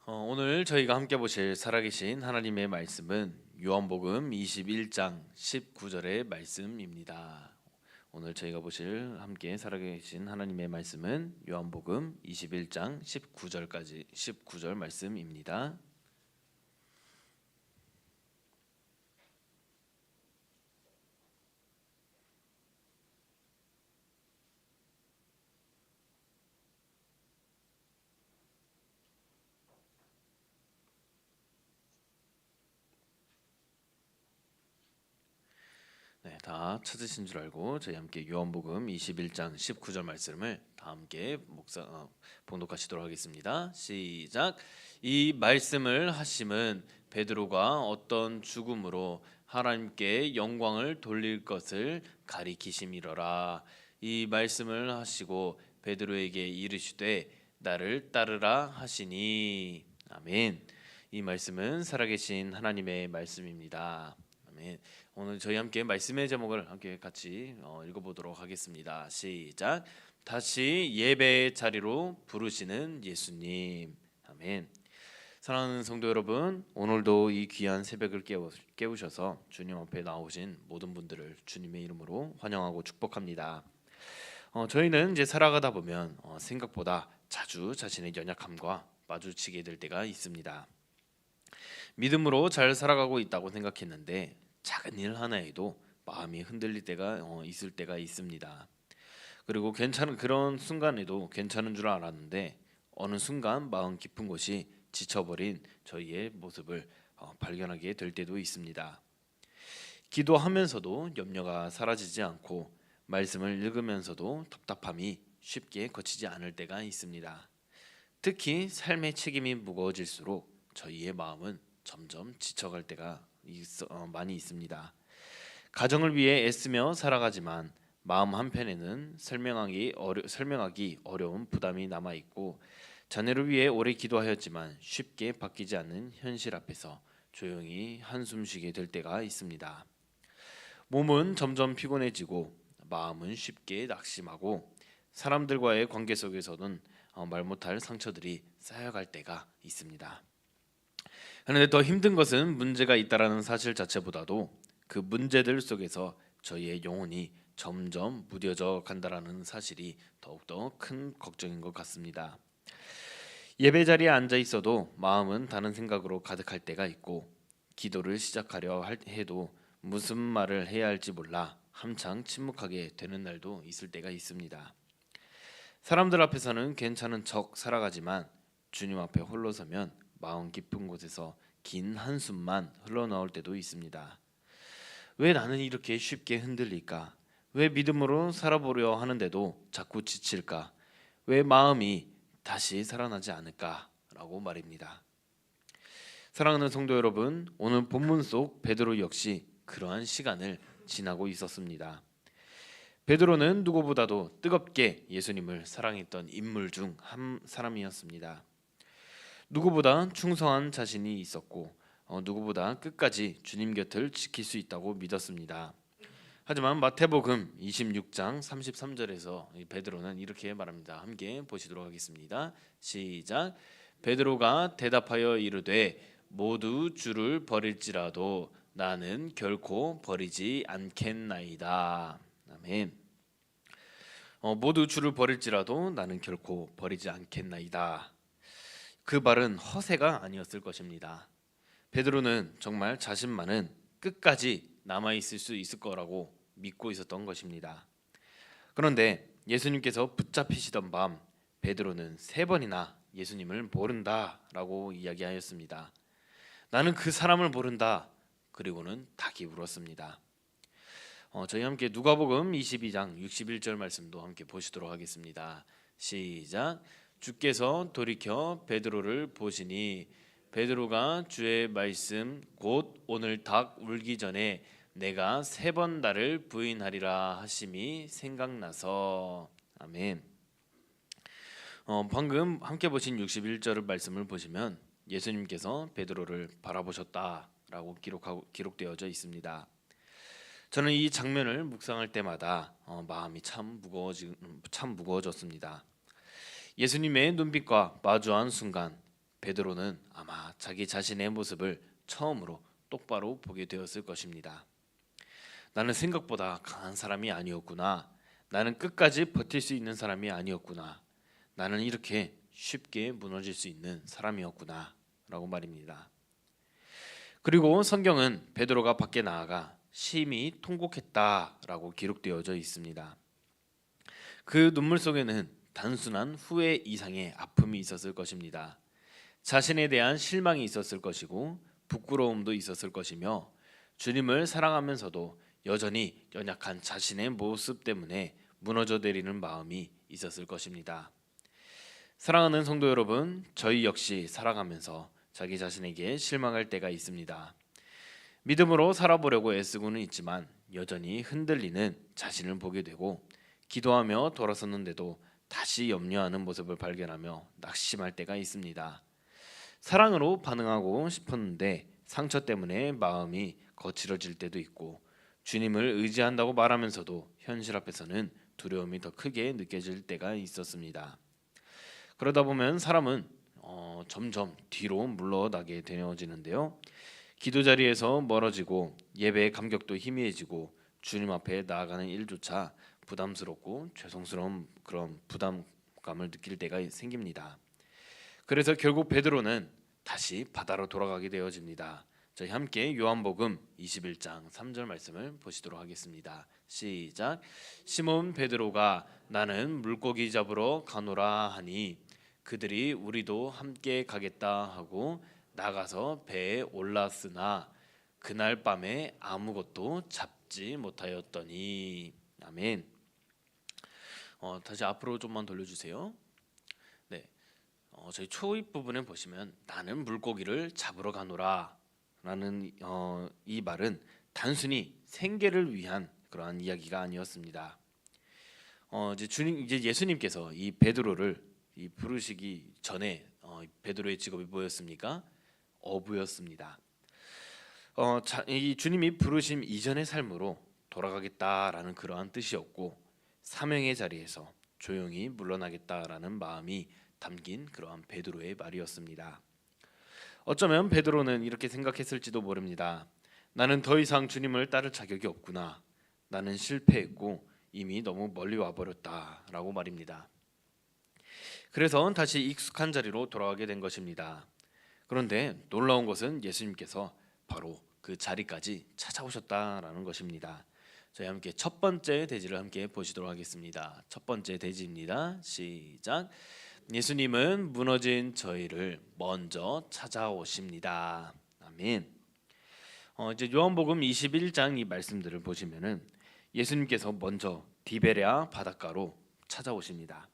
오늘 저희가 함께 보실 살아계신 하나님의 말씀은 요한복음 21장 19절의 말씀입니다. 오늘 저희가 보실 함께 살아계신 하나님의 말씀은 요한복음 21장 19절 말씀입니다. 네, 다 찾으신 줄 알고 저희 함께 요한복음 21장 19절 말씀을 다 함께 봉독하시도록 하겠습니다. 시작. 이 말씀을 하심은 베드로가 어떤 죽음으로 하나님께 영광을 돌릴 것을 가리키심이로라. 이 말씀을 하시고 베드로에게 이르시되 나를 따르라 하시니. 아멘. 이 말씀은 살아계신 하나님의 말씀입니다. 아멘. 오늘 저희 함께 말씀의 제목을 함께 같이 읽어보도록 하겠습니다. 시작. 다시 예배의 자리로 부르시는 예수님. 아멘. 사랑하는 성도 여러분, 오늘도 이 귀한 새벽을 깨우셔서 주님 앞에 나오신 모든 분들을 주님의 이름으로 환영하고 축복합니다. 저희는 이제 살아가다 보면 생각보다 자주 자신의 연약함과 마주치게 될 때가 있습니다. 믿음으로 잘 살아가고 있다고 생각했는데 작은 일 하나에도 마음이 흔들릴 때가 있을 때가 있습니다. 그리고 그런 순간에도 괜찮은 줄 알았는데 어느 순간 마음 깊은 곳이 지쳐버린 저희의 모습을 발견하게 될 때도 있습니다. 기도하면서도 염려가 사라지지 않고 말씀을 읽으면서도 답답함이 쉽게 거치지 않을 때가 있습니다. 특히 삶의 책임이 무거워질수록 저희의 마음은 점점 지쳐갈 때가 많이 있습니다. 가정을 위해 애쓰며 살아가지만 마음 한편에는 설명하기 어려운 부담이 남아 있고 자녀를 위해 오래 기도하였지만 쉽게 바뀌지 않는 현실 앞에서 조용히 한숨 쉬게 될 때가 있습니다. 몸은 점점 피곤해지고 마음은 쉽게 낙심하고 사람들과의 관계 속에서는 말 못할 상처들이 쌓여갈 때가 있습니다. 그런데 더 힘든 것은 문제가 있다라는 사실 자체보다도 그 문제들 속에서 저희의 영혼이 점점 무뎌져 간다라는 사실이 더욱더 큰 걱정인 것 같습니다. 예배 자리에 앉아 있어도 마음은 다른 생각으로 가득할 때가 있고 기도를 시작하려 해도 무슨 말을 해야 할지 몰라 한창 침묵하게 되는 날도 있을 때가 있습니다. 사람들 앞에서는 괜찮은 척 살아가지만 주님 앞에 홀로 서면 마음 깊은 곳에서 긴 한숨만 흘러나올 때도 있습니다. 왜 나는 이렇게 쉽게 흔들릴까? 왜 믿음으로 살아보려 하는데도 자꾸 지칠까? 왜 마음이 다시 살아나지 않을까? 라고 말입니다. 사랑하는 성도 여러분, 오늘 본문 속 베드로 역시 그러한 시간을 지나고 있었습니다. 베드로는 누구보다도 뜨겁게 예수님을 사랑했던 인물 중 한 사람이었습니다. 누구보다 충성한 자신이 있었고 누구보다 끝까지 주님 곁을 지킬 수 있다고 믿었습니다. 하지만 마태복음 26장 33절에서 베드로는 이렇게 말합니다. 함께 보시도록 하겠습니다. 시작. 베드로가 대답하여 이르되 모두 주를 버릴지라도 나는 결코 버리지 않겠나이다. 아멘. 모두 주를 버릴지라도 나는 결코 버리지 않겠나이다. 그 말은 허세가 아니었을 것입니다. 베드로는 정말 자신만은 끝까지 남아 있을 수 있을 거라고 믿고 있었던 것입니다. 그런데 예수님께서 붙잡히시던 밤 베드로는 3번이나 예수님을 모른다라고 이야기하였습니다. 나는 그 사람을 모른다. 그리고는 닭이 울었습니다. 저희 함께 누가복음 22장 61절 말씀도 함께 보시도록 하겠습니다. 시작. 주께서 돌이켜 베드로를 보시니 베드로가 주의 말씀 곧 오늘 닭 울기 전에 내가 3번 나를 부인하리라 하심이 생각나서. 아멘. 방금 함께 보신 61절 말씀을 보시면 예수님께서 베드로를 바라보셨다라고 기록되어져 있습니다. 저는 이 장면을 묵상할 때마다 마음이 참 무거워졌습니다. 예수님의 눈빛과 마주한 순간 베드로는 아마 자기 자신의 모습을 처음으로 똑바로 보게 되었을 것입니다. 나는 생각보다 강한 사람이 아니었구나. 나는 끝까지 버틸 수 있는 사람이 아니었구나. 나는 이렇게 쉽게 무너질 수 있는 사람이었구나 라고 말입니다. 그리고 성경은 베드로가 밖에 나아가 심히 통곡했다라고 기록되어져 있습니다. 그 눈물 속에는 단순한 후회 이상의 아픔이 있었을 것입니다. 자신에 대한 실망이 있었을 것이고 부끄러움도 있었을 것이며 주님을 사랑하면서도 여전히 연약한 자신의 모습 때문에 무너져 내리는 마음이 있었을 것입니다. 사랑하는 성도 여러분, 저희 역시 살아가면서 자기 자신에게 실망할 때가 있습니다. 믿음으로 살아보려고 애쓰고는 있지만 여전히 흔들리는 자신을 보게 되고 기도하며 돌아섰는데도 다시 염려하는 모습을 발견하며 낙심할 때가 있습니다. 사랑으로 반응하고 싶었는데 상처 때문에 마음이 거칠어질 때도 있고 주님을 의지한다고 말하면서도 현실 앞에서는 두려움이 더 크게 느껴질 때가 있었습니다. 그러다 보면 사람은 점점 뒤로 물러나게 되어지는데요. 기도 자리에서 멀어지고 예배의 감격도 희미해지고 주님 앞에 나아가는 일조차 부담스럽고 죄송스러운 그런 부담감을 느낄 때가 생깁니다. 그래서 결국 베드로는 다시 바다로 돌아가게 되어집니다. 저희 함께 요한복음 21장 3절 말씀을 보시도록 하겠습니다. 시작. 시몬 베드로가 나는 물고기 잡으러 가노라 하니 그들이 우리도 함께 가겠다 하고 나가서 배에 올랐으나 그날 밤에 아무것도 잡지 못하였더니. 아멘. 다시 앞으로 좀만 돌려주세요. 네, 저희 초입 부분에 보시면 나는 물고기를 잡으러 가노라 라는 이 말은 단순히 생계를 위한 그러한 이야기가 아니었습니다. 이제 예수님께서 이 베드로를 부르시기 전에 베드로의 직업이 뭐였습니까? 어부였습니다. 이 주님이 부르심 이전의 삶으로 돌아가겠다라는 그러한 뜻이었고 사명의 자리에서 조용히 물러나겠다라는 마음이 담긴 그러한 베드로의 말이었습니다. 어쩌면 베드로는 이렇게 생각했을지도 모릅니다. 나는 더 이상 주님을 따를 자격이 없구나. 나는 실패했고 이미 너무 멀리 와버렸다라고 말입니다. 그래서 다시 익숙한 자리로 돌아가게 된 것입니다. 그런데 놀라운 것은 예수님께서 바로 그 자리까지 찾아오셨다라는 것입니다. 저희 함께 첫 번째 대지를 함께 보시도록 하겠습니다. 첫 번째 대지입니다. 시작. 예수님은 무너진 저희를 먼저 찾아오십니다. 아멘. 이제 요한복음 21장 이 말씀들을 보시면은 예수님께서 먼저 디베랴 바닷가로 찾아오십니다.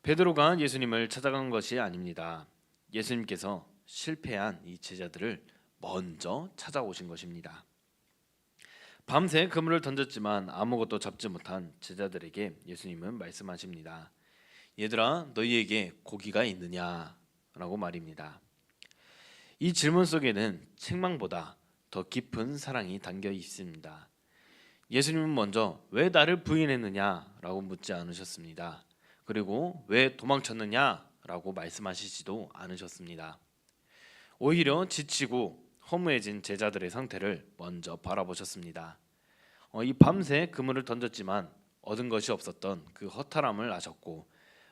베드로가 예수님을 찾아간 것이 아닙니다. 예수님께서 실패한 이 제자들을 먼저 찾아오신 것입니다. 밤새 그물을 던졌지만 아무것도 잡지 못한 제자들에게 예수님은 말씀하십니다. 얘들아, 너희에게 고기가 있느냐라고 말입니다. 이 질문 속에는 책망보다 더 깊은 사랑이 담겨 있습니다. 예수님은 먼저 왜 나를 부인했느냐라고 묻지 않으셨습니다. 그리고 왜 도망쳤느냐라고 말씀하시지도 않으셨습니다. 오히려 지치고 허무해진 제자들의 상태를 먼저 바라보셨습니다. 이 밤새 그물을 던졌지만 얻은 것이 없었던 그 허탈함을 아셨고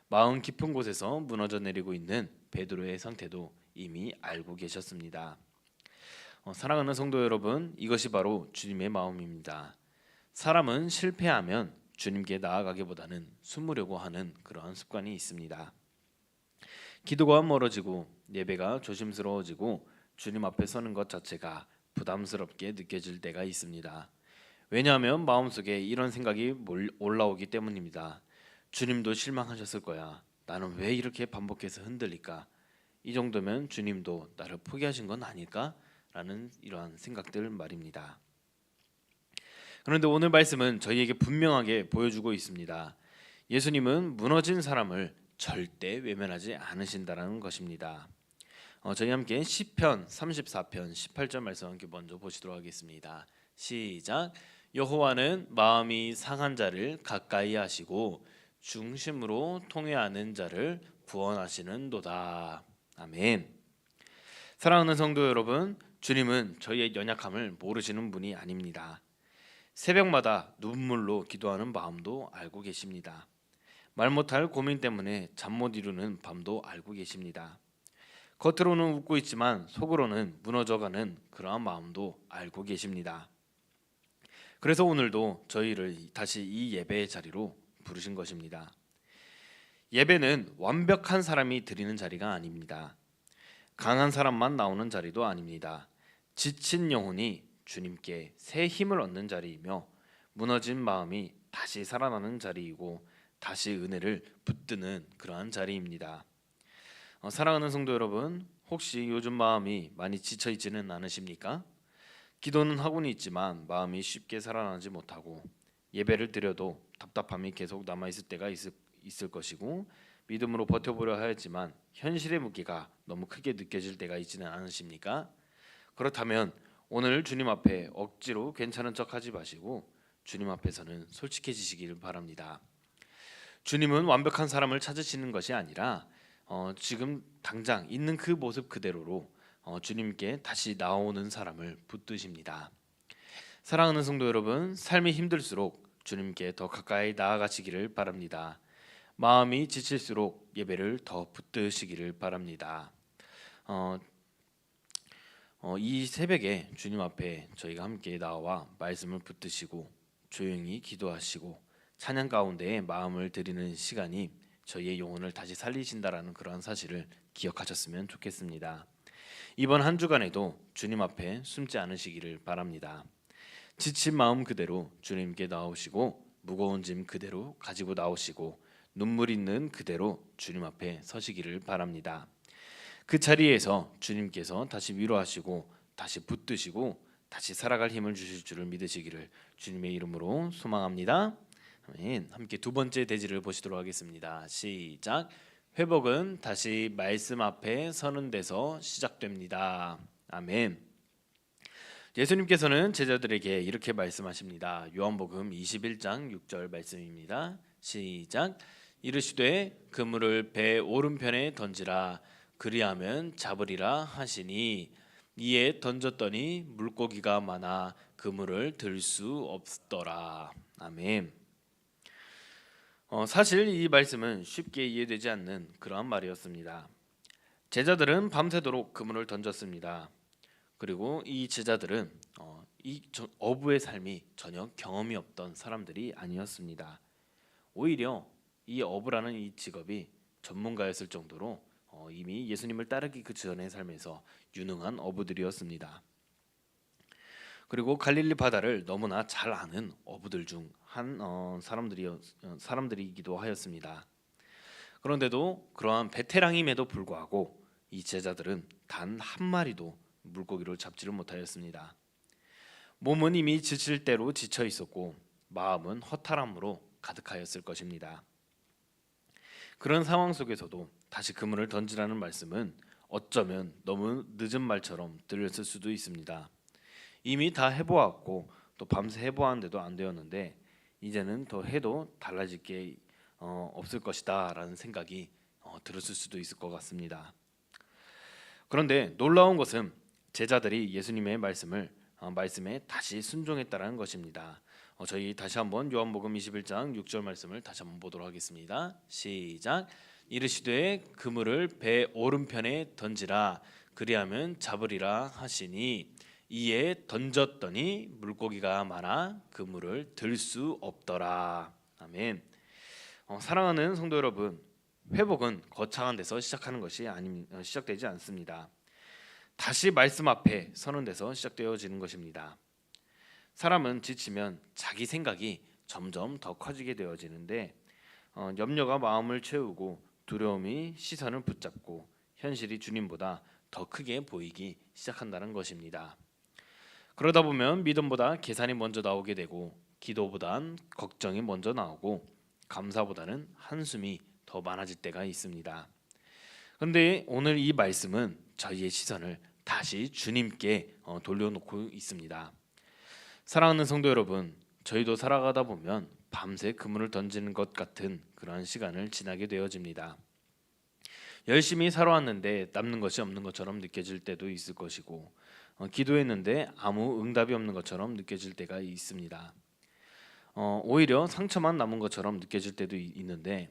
마음 깊은 곳에서 무너져 내리고 있는 베드로의 상태도 이미 알고 계셨습니다. 사랑하는 성도 여러분, 이것이 바로 주님의 마음입니다. 사람은 실패하면 주님께 나아가기보다는 숨으려고 하는 그러한 습관이 있습니다. 기도가 멀어지고 예배가 조심스러워지고 주님 앞에 서는 것 자체가 부담스럽게 느껴질 때가 있습니다. 왜냐하면 마음속에 이런 생각이 올라오기 때문입니다. 주님도 실망하셨을 거야. 나는 왜 이렇게 반복해서 흔들릴까? 이 정도면 주님도 나를 포기하신 건 아닐까? 라는 이러한 생각들 말입니다. 그런데 오늘 말씀은 저희에게 분명하게 보여주고 있습니다. 예수님은 무너진 사람을 절대 외면하지 않으신다라는 것입니다. 저희 함께 시편 34편 18절 말씀 함께 먼저 보시도록 하겠습니다. 시작. 여호와는 마음이 상한 자를 가까이 하시고 중심으로 통회하는 자를 구원하시는도다. 아멘. 사랑하는 성도 여러분, 주님은 저희의 연약함을 모르시는 분이 아닙니다. 새벽마다 눈물로 기도하는 마음도 알고 계십니다. 말 못할 고민 때문에 잠 못 이루는 밤도 알고 계십니다. 겉으로는 웃고 있지만 속으로는 무너져가는 그러한 마음도 알고 계십니다. 그래서 오늘도 저희를 다시 이 예배의 자리로 부르신 것입니다. 예배는 완벽한 사람이 드리는 자리가 아닙니다. 강한 사람만 나오는 자리도 아닙니다. 지친 영혼이 주님께 새 힘을 얻는 자리이며 무너진 마음이 다시 살아나는 자리이고 다시 은혜를 붙드는 그러한 자리입니다. 사랑하는 성도 여러분, 혹시 요즘 마음이 많이 지쳐 있지는 않으십니까? 기도는 하고는 있지만 마음이 쉽게 살아나지 못하고 예배를 드려도 답답함이 계속 남아 있을 때가 있을 것이고 믿음으로 버텨보려 하였지만 현실의 무게가 너무 크게 느껴질 때가 있지는 않으십니까? 그렇다면 오늘 주님 앞에 억지로 괜찮은 척하지 마시고 주님 앞에서는 솔직해지시길 바랍니다. 주님은 완벽한 사람을 찾으시는 것이 아니라 지금 당장 있는 그 모습 그대로로 주님께 다시 나오는 사람을 붙드십니다. 사랑하는 성도 여러분, 삶이 힘들수록 주님께 더 가까이 나아가시기를 바랍니다. 마음이 지칠수록 예배를 더 붙드시기를 바랍니다. 이 새벽에 주님 앞에 저희가 함께 나와 말씀을 붙드시고 조용히 기도하시고 찬양 가운데에 마음을 드리는 시간이 저희의 영혼을 다시 살리신다라는 그러한 사실을 기억하셨으면 좋겠습니다. 이번 한 주간에도 주님 앞에 숨지 않으시기를 바랍니다. 지친 마음 그대로 주님께 나오시고 무거운 짐 그대로 가지고 나오시고 눈물 있는 그대로 주님 앞에 서시기를 바랍니다. 그 자리에서 주님께서 다시 위로하시고 다시 붙드시고 다시 살아갈 힘을 주실 줄을 믿으시기를 주님의 이름으로 소망합니다. 아멘. 함께 두 번째 대지를 보시도록 하겠습니다. 시작. 회복은 다시 말씀 앞에 서는 데서 시작됩니다. 아멘. 예수님께서는 제자들에게 이렇게 말씀하십니다. 요한복음 21장 6절 말씀입니다. 시작. 이르시되 그물을 배 오른편에 던지라 그리하면 잡으리라 하시니 이에 던졌더니 물고기가 많아 그물을 들 수 없더라. 아멘. 사실 이 말씀은 쉽게 이해되지 않는 그러한 말이었습니다. 제자들은 밤새도록 그물을 던졌습니다. 그리고 이 제자들은 이 어부의 삶이 전혀 경험이 없던 사람들이 아니었습니다. 오히려 이 어부라는 이 직업이 전문가였을 정도로 이미 예수님을 따르기 그 전의 삶에서 유능한 어부들이었습니다. 그리고 갈릴리 바다를 너무나 잘 아는 어부들 중 한 사람들이기도 하였습니다. 그런데도 그러한 베테랑임에도 불구하고 이 제자들은 단 한 마리도 물고기를 잡지를 못하였습니다. 몸은 이미 지칠 대로 지쳐 있었고 마음은 허탈함으로 가득하였을 것입니다. 그런 상황 속에서도 다시 그물을 던지라는 말씀은 어쩌면 너무 늦은 말처럼 들렸을 수도 있습니다. 이미 다 해보았고 또 밤새 해보았는데도 안 되었는데 이제는 더 해도 달라질 게 없을 것이다 라는 생각이 들었을 수도 있을 것 같습니다. 그런데 놀라운 것은 제자들이 예수님의 말씀에 다시 순종했다라는 것입니다. 저희 다시 한번 요한복음 21장 6절 말씀을 다시 한번 보도록 하겠습니다. 시작. 이르시되 그물을 배 오른편에 던지라 그리하면 잡으리라 하시니 이에 던졌더니 물고기가 많아 그물을 들 수 없더라. 아멘. 사랑하는 성도 여러분, 회복은 거창한 데서 시작하는 것이 시작되지 않습니다. 다시 말씀 앞에 서는 데서 시작되어지는 것입니다. 사람은 지치면 자기 생각이 점점 더 커지게 되어지는데 염려가 마음을 채우고 두려움이 시선을 붙잡고 현실이 주님보다 더 크게 보이기 시작한다는 것입니다. 그러다 보면 믿음보다 계산이 먼저 나오게 되고 기도보단 걱정이 먼저 나오고 감사보다는 한숨이 더 많아질 때가 있습니다. 그런데 오늘 이 말씀은 저희의 시선을 다시 주님께 돌려놓고 있습니다. 사랑하는 성도 여러분, 저희도 살아가다 보면 밤새 그물을 던지는 것 같은 그러한 시간을 지나게 되어집니다. 열심히 살아왔는데 남는 것이 없는 것처럼 느껴질 때도 있을 것이고, 기도했는데 아무 응답이 없는 것처럼 느껴질 때가 있습니다. 오히려 상처만 남은 것처럼 느껴질 때도 있는데,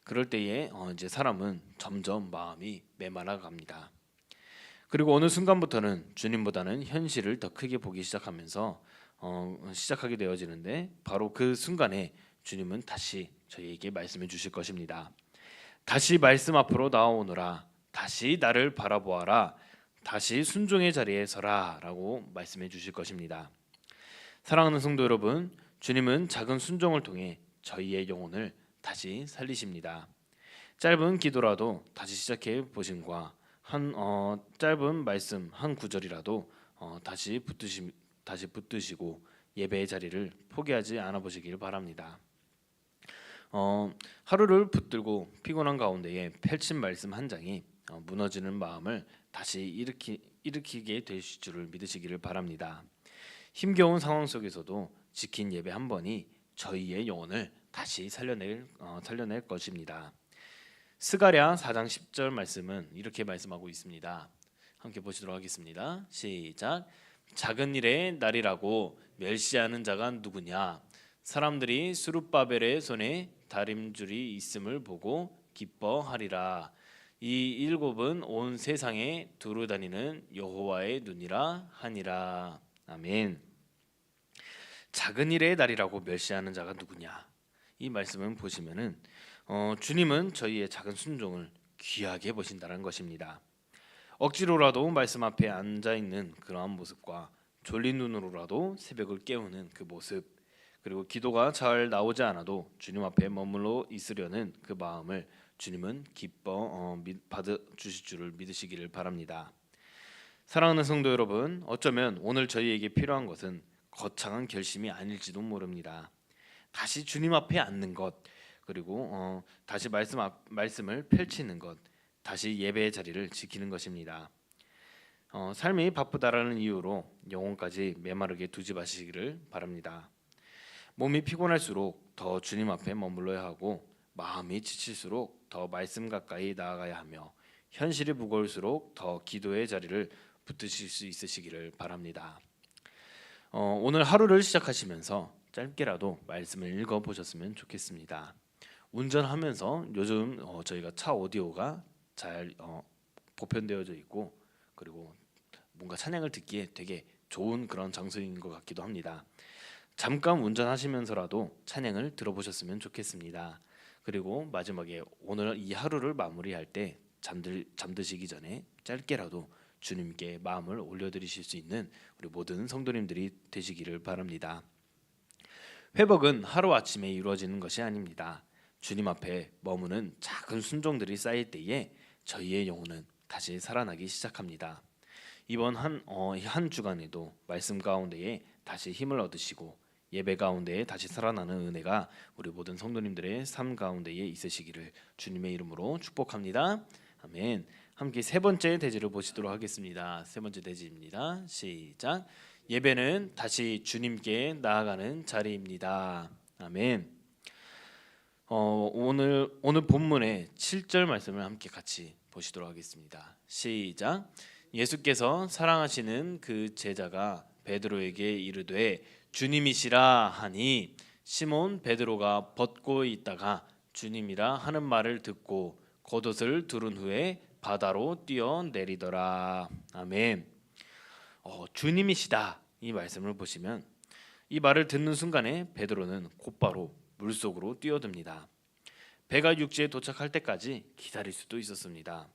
그럴 때에 이제 사람은 점점 마음이 메말라 갑니다. 그리고 어느 순간부터는 주님보다는 현실을 더 크게 보기 시작하면서 시작하게 되어지는데, 바로 그 순간에 주님은 다시 저희에게 말씀해 주실 것입니다. 다시 말씀 앞으로 나아오너라. 다시 나를 바라보아라. 다시 순종의 자리에 서라 라고 말씀해 주실 것입니다. 사랑하는 성도 여러분, 주님은 작은 순종을 통해 저희의 영혼을 다시 살리십니다. 짧은 기도라도 다시 시작해 보심과 짧은 말씀 한 구절이라도 다시 붙드시고 예배의 자리를 포기하지 않아 보시길 바랍니다. 하루를 붙들고 피곤한 가운데에 펼친 말씀 한 장이 무너지는 마음을 다시 일으키게 되실 줄을 믿으시기를 바랍니다. 힘겨운 상황 속에서도 지킨 예배 한 번이 저희의 영혼을 다시 살려낼 것입니다. 스가랴 4장 10절 말씀은 이렇게 말씀하고 있습니다. 함께 보시도록 하겠습니다. 시작. 작은 일의 날이라고 멸시하는 자가 누구냐? 사람들이 스룹바벨의 손에 다림줄이 있음을 보고 기뻐하리라. 이 일곱은 온 세상에 두루 다니는 여호와의 눈이라 하니라. 아멘. 작은 일의 날이라고 멸시하는 자가 누구냐? 이 말씀을 보시면은 주님은 저희의 작은 순종을 귀하게 보신다는 것입니다. 억지로라도 말씀 앞에 앉아 있는 그러한 모습과 졸린 눈으로라도 새벽을 깨우는 그 모습, 그리고 기도가 잘 나오지 않아도 주님 앞에 머물러 있으려는 그 마음을 주님은 기뻐 받아 주실 줄을 믿으시기를 바랍니다. 사랑하는 성도 여러분, 어쩌면 오늘 저희에게 필요한 것은 거창한 결심이 아닐지도 모릅니다. 다시 주님 앞에 앉는 것, 그리고 다시 말씀을 펼치는 것, 다시 예배의 자리를 지키는 것입니다. 삶이 바쁘다라는 이유로 영혼까지 메마르게 두지 마시기를 바랍니다. 몸이 피곤할수록 더 주님 앞에 머물러야 하고, 마음이 지칠수록 더 말씀 가까이 나아가야 하며, 현실이 무거울수록 더 기도의 자리를 붙드실 수 있으시기를 바랍니다. 오늘 하루를 시작하시면서 짧게라도 말씀을 읽어보셨으면 좋겠습니다. 운전하면서 요즘 저희가 차 오디오가 잘 보편되어져 있고, 그리고 뭔가 찬양을 듣기에 되게 좋은 그런 장소인 것 같기도 합니다. 잠깐 운전하시면서라도 찬양을 들어보셨으면 좋겠습니다. 그리고 마지막에 오늘 이 하루를 마무리할 때 잠드시기 전에 짧게라도 주님께 마음을 올려드리실 수 있는 우리 모든 성도님들이 되시기를 바랍니다. 회복은 하루아침에 이루어지는 것이 아닙니다. 주님 앞에 머무는 작은 순종들이 쌓일 때에 저희의 영혼은 다시 살아나기 시작합니다. 이번 한 주간에도 말씀 가운데에 다시 힘을 얻으시고 예배 가운데에 다시 살아나는 은혜가 우리 모든 성도님들의 삶 가운데에 있으시기를 주님의 이름으로 축복합니다. 아멘. 함께 세 번째 대지를 보시도록 하겠습니다. 세 번째 대지입니다. 시작. 예배는 다시 주님께 나아가는 자리입니다. 아멘. 오늘 본문의 7절 말씀을 함께 같이 보시도록 하겠습니다. 시작. 예수께서 사랑하시는 그 제자가 베드로에게 이르되 주님이시라 하니, 시몬 베드로가 벗고 있다가 주님이라 하는 말을 듣고 겉옷을 두른 후에 바다로 뛰어내리더라. 아멘. 주님이시다 이 말씀을 보시면, 이 말을 듣는 순간에 베드로는 곧바로 물속으로 뛰어듭니다. 배가 육지에 도착할 때까지 기다릴 수도 있었습니다.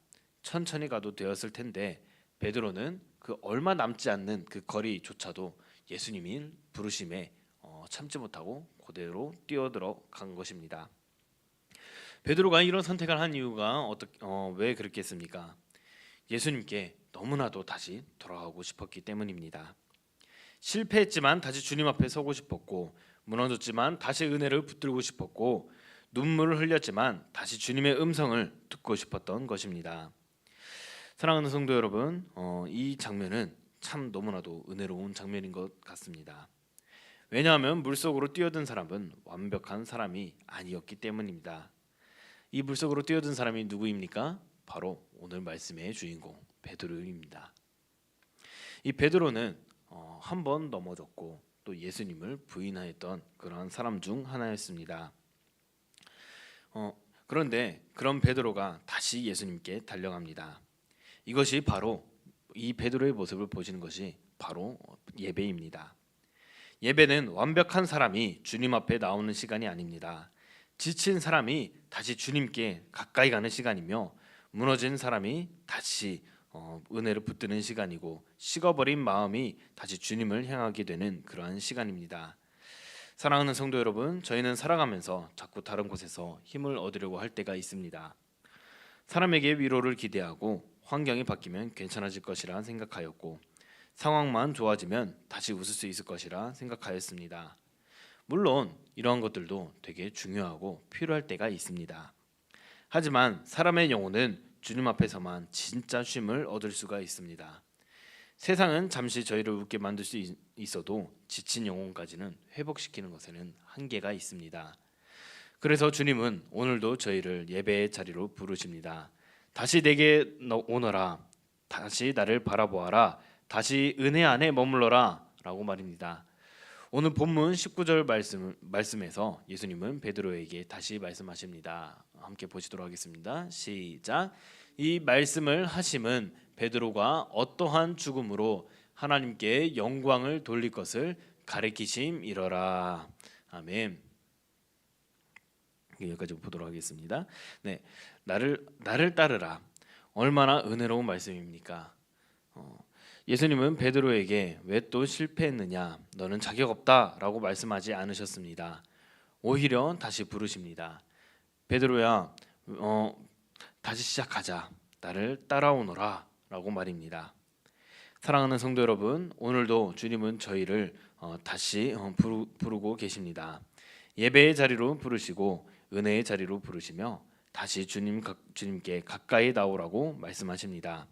천천히 가도 되었을 텐데 베드로는 그 얼마 남지 않는 그 거리조차도 예수님이 부르심에 참지 못하고 그대로 뛰어들어간 것입니다. 베드로가 이런 선택을 한 이유가 왜 그랬겠습니까? 예수님께 너무나도 다시 돌아가고 싶었기 때문입니다. 실패했지만 다시 주님 앞에 서고 싶었고, 무너졌지만 다시 은혜를 붙들고 싶었고, 눈물을 흘렸지만 다시 주님의 음성을 듣고 싶었던 것입니다. 사랑하는 성도 여러분, 이 장면은 참 너무나도 은혜로운 장면인 것 같습니다. 왜냐하면 물속으로 뛰어든 사람은 완벽한 사람이 아니었기 때문입니다. 이 물속으로 뛰어든 사람이 누구입니까? 바로 오늘 말씀의 주인공 베드로입니다. 이 베드로는 한 번 넘어졌고 또 예수님을 부인하였던 그러한 사람 중 하나였습니다. 그런데 그런 베드로가 다시 예수님께 달려갑니다. 이것이 바로 이 베드로의 모습을 보시는 것이 바로 예배입니다. 예배는 완벽한 사람이 주님 앞에 나오는 시간이 아닙니다. 지친 사람이 다시 주님께 가까이 가는 시간이며 무너진 사람이 다시 은혜를 붙드는 시간이고 식어버린 마음이 다시 주님을 향하게 되는 그러한 시간입니다. 사랑하는 성도 여러분, 저희는 살아가면서 자꾸 다른 곳에서 힘을 얻으려고 할 때가 있습니다. 사람에게 위로를 기대하고 환경이 바뀌면 괜찮아질 것이라 생각하였고 상황만 좋아지면 다시 웃을 수 있을 것이라 생각하였습니다. 물론 이러한 것들도 되게 중요하고 필요할 때가 있습니다. 하지만 사람의 영혼은 주님 앞에서만 진짜 쉼을 얻을 수가 있습니다. 세상은 잠시 저희를 웃게 만들 수 있어도 지친 영혼까지는 회복시키는 것에는 한계가 있습니다. 그래서 주님은 오늘도 저희를 예배의 자리로 부르십니다. 다시 내게 오너라, 다시 나를 바라보아라, 다시 은혜 안에 머물러라 라고 말입니다. 오늘 본문 19절 말씀에서 예수님은 베드로에게 다시 말씀하십니다. 함께 보시도록 하겠습니다. 시작. 이 말씀을 하심은 베드로가 어떠한 죽음으로 하나님께 영광을 돌릴 것을 가리키심이러라. 아멘. 여기까지 보도록 하겠습니다. 네, 나를 따르라. 얼마나 은혜로운 말씀입니까? 예수님은 베드로에게 왜 또 실패했느냐, 너는 자격 없다라고 말씀하지 않으셨습니다. 오히려 다시 부르십니다. 베드로야, 다시 시작하자. 나를 따라오너라 라고 말입니다. 사랑하는 성도 여러분, 오늘도 주님은 저희를 다시 부르고 계십니다. 예배의 자리로 부르시고 은혜의 자리로 부르시며 다시 주님께 가까이 나오라고 말씀하십니다.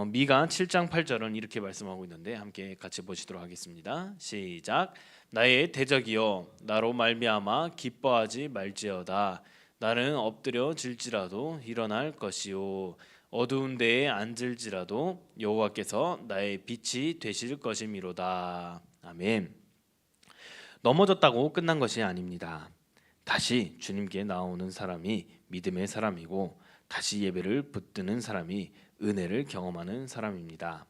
미가 7장 8절은 이렇게 말씀하고 있는데 함께 같이 보시도록 하겠습니다. 시작. 나의 대적이여 나로 말미암아 기뻐하지 말지어다. 나는 엎드려질지라도 일어날 것이요 어두운 데에 앉을지라도 여호와께서 나의 빛이 되실 것이미로다. 아멘. 넘어졌다고 끝난 것이 아닙니다. 다시 주님께 나오는 사람이 믿음의 사람이고 다시 예배를 붙드는 사람이 은혜를 경험하는 사람입니다.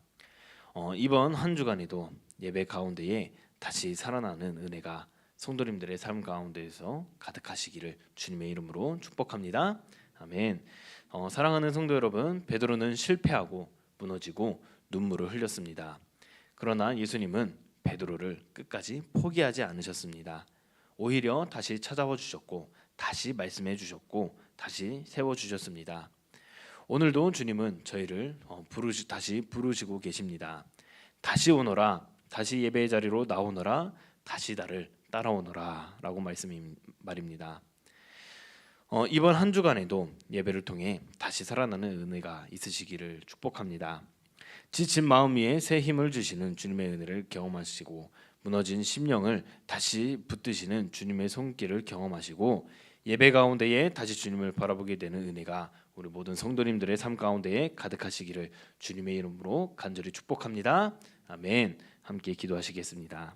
이번 한 주간에도 예배 가운데에 다시 살아나는 은혜가 성도님들의 삶 가운데에서 가득하시기를 주님의 이름으로 축복합니다. 아멘. 사랑하는 성도 여러분, 베드로는 실패하고 무너지고 눈물을 흘렸습니다. 그러나 예수님은 베드로를 끝까지 포기하지 않으셨습니다. 오히려 다시 찾아와 주셨고 다시 말씀해 주셨고 다시 세워 주셨습니다. 오늘도 주님은 저희를 다시 부르시고 계십니다. 다시 오너라, 다시 예배의 자리로 나오너라, 다시 나를 따라오너라 라고 말입니다. 이번 한 주간에도 예배를 통해 다시 살아나는 은혜가 있으시기를 축복합니다. 지친 마음 위에 새 힘을 주시는 주님의 은혜를 경험하시고 무너진 심령을 다시 붙드시는 주님의 손길을 경험하시고 예배 가운데에 다시 주님을 바라보게 되는 은혜가 우리 모든 성도님들의 삶 가운데에 가득하시기를 주님의 이름으로 간절히 축복합니다. 아멘. 함께 기도하시겠습니다.